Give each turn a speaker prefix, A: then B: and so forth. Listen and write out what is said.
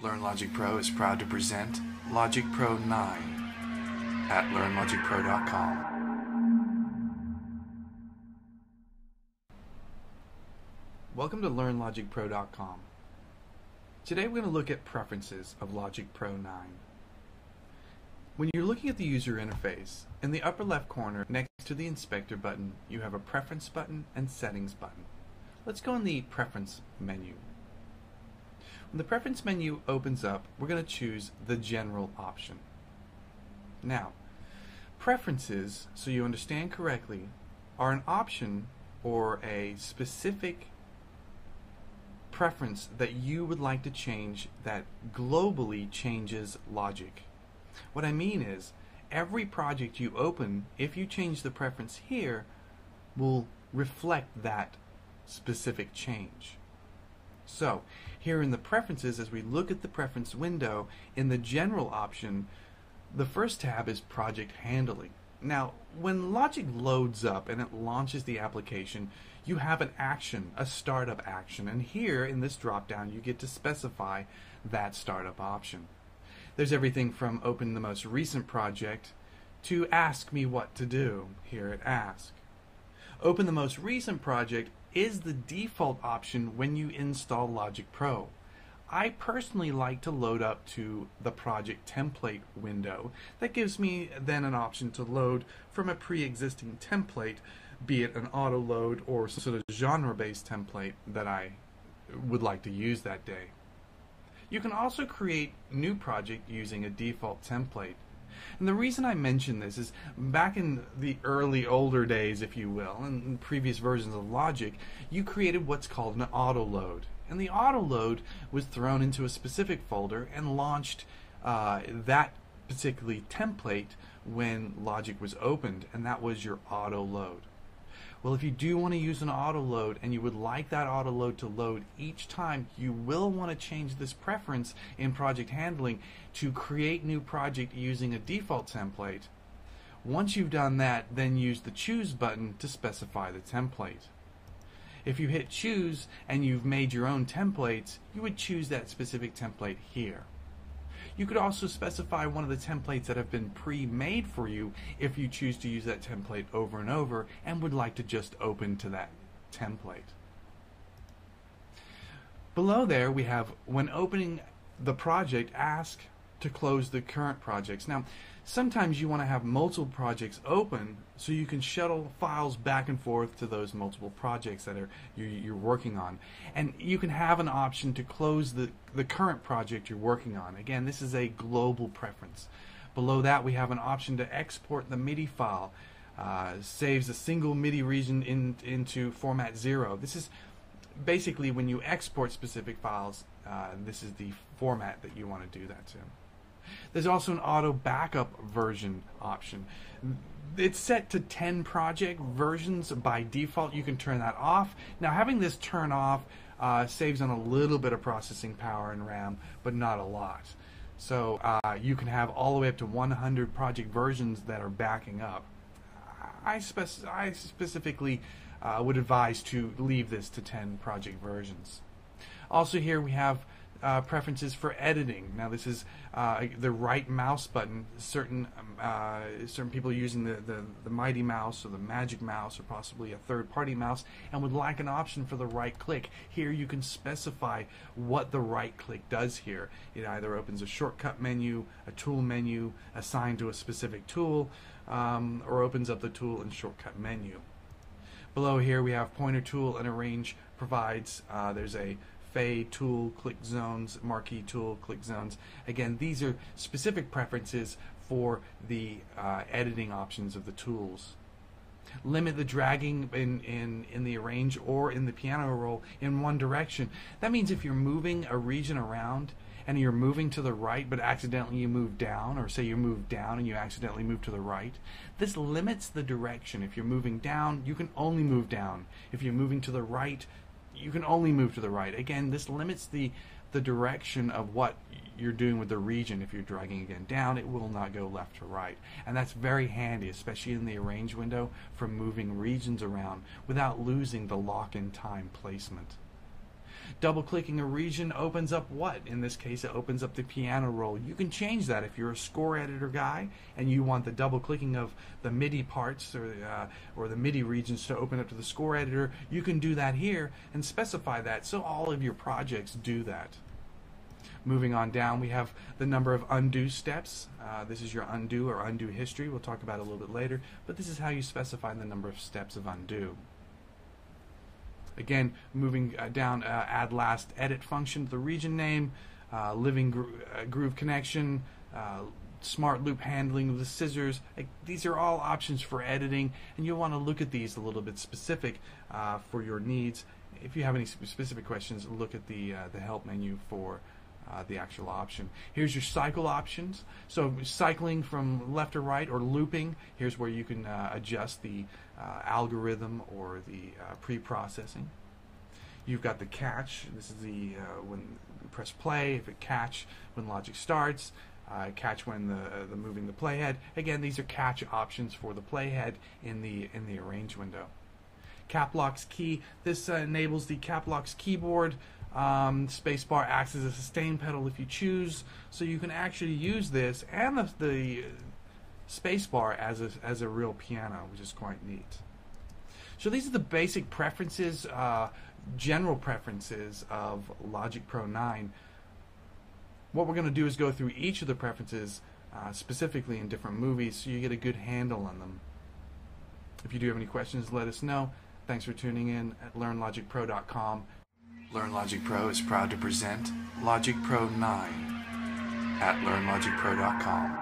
A: Learnlogicpro is proud to present Logic Pro 9 at Learnlogicpro.com. Welcome to Learnlogicpro.com. Today we're going to look at preferences of Logic Pro 9. When you're looking at the user interface, in the upper left corner next to the inspector button, you have a preference button and settings button. Let's go in the preference menu. When the preference menu opens up, we're going to choose the general option. Now, preferences, so you understand correctly, are an option or a specific preference that you would like to change that globally changes logic. What I mean is, every project you open, if you change the preference here, will reflect that specific change. So, here in the preferences, as we look at the preference window, in the general option, the first tab is project handling. Now, when Logic loads up and it launches the application, you have an action, a startup action, and here in this drop-down you get to specify that startup option. There's everything from open the most recent project to ask me what to do, here at ask. Open the most recent project is the default option when you install Logic Pro. I personally like to load up to the project template window. That gives me then an option to load from a pre-existing template, be it an auto load or some sort of genre-based template that I would like to use that day. You can also create new project using a default template. And the reason I mention this is back in the older days, if you will, in previous versions of Logic, you created what's called an auto load. And the auto load was thrown into a specific folder and launched that particular template when Logic was opened, and that was your auto load. Well, if you do want to use an auto load and you would like that auto load to load each time, you will want to change this preference in project handling to create new project using a default template. Once you've done that, then use the choose button to specify the template. If you hit choose and you've made your own templates, you would choose that specific template here. You could also specify one of the templates that have been pre-made for you if you choose to use that template over and over and would like to just open to that template. Below there we have, when opening the project, ask to close the current projects. Now, sometimes you want to have multiple projects open so you can shuttle files back and forth to those multiple projects that you're working on. And you can have an option to close the current project you're working on. Again, this is a global preference. Below that we have an option to export the MIDI file. Saves a single MIDI region into format 0. This is basically when you export specific files, this is the format that you want to do that to. There's also an auto backup version option. It's set to 10 project versions by default. You can turn that off. Now, having this turn off saves on a little bit of processing power and RAM, but not a lot. So you can have all the way up to 100 project versions that are backing up. I specifically would advise to leave this to 10 project versions. Also here we have preferences for editing. Now this is the right mouse button. Certain people using the Mighty Mouse or the Magic Mouse or possibly a third-party mouse and would like an option for the right click. Here you can specify what the right click does here. It either opens a shortcut menu, a tool menu assigned to a specific tool, or opens up the tool and shortcut menu. Below here we have pointer tool and arrange provides. There's a fade tool, click zones, marquee tool, click zones. Again, these are specific preferences for the editing options of the tools. Limit the dragging in the arrange or in the piano roll in one direction. That means if you're moving a region around and you're moving to the right but accidentally you move down, or say you move down and you accidentally move to the right, this limits the direction. If you're moving down, you can only move down. If you're moving to the right, you can only move to the right. Again, this limits the direction of what you're doing with the region. If you're dragging again down, it will not go left to right. And that's very handy, especially in the arrange window, for moving regions around without losing the lock-in time placement. Double-clicking a region opens up what? In this case, it opens up the piano roll. You can change that if you're a score editor guy and you want the double-clicking of the MIDI parts or the MIDI regions to open up to the score editor. You can do that here and specify that so all of your projects do that. Moving on down, we have the number of undo steps. This is your undo or undo history. We'll talk about it a little bit later, but this is how you specify the number of steps of undo. Again, moving down, add last edit function to the region name, living groove connection, smart loop handling of the scissors. These are all options for editing, and you'll want to look at these a little bit specific for your needs. If you have any specific questions, look at the help menu for the actual option. Here's your cycle options. So cycling from left to right or looping, here's where you can adjust the algorithm or the pre-processing. You've got the catch. This is the when you press play, if it catch when Logic starts, catch when the moving the playhead. Again, these are catch options for the playhead in the arrange window. Cap Lock's key. This enables the Cap Lock's keyboard. Spacebar acts as a sustain pedal if you choose, so you can actually use this and the spacebar as a real piano, which is quite neat. So these are the basic preferences, general preferences of Logic Pro 9. What we're going to do is go through each of the preferences specifically in different movies so you get a good handle on them. If you do have any questions, let us know. Thanks for tuning in at Learnlogicpro.com. Learn Logic Pro is proud to present Logic Pro 9 at Learnlogicpro.com.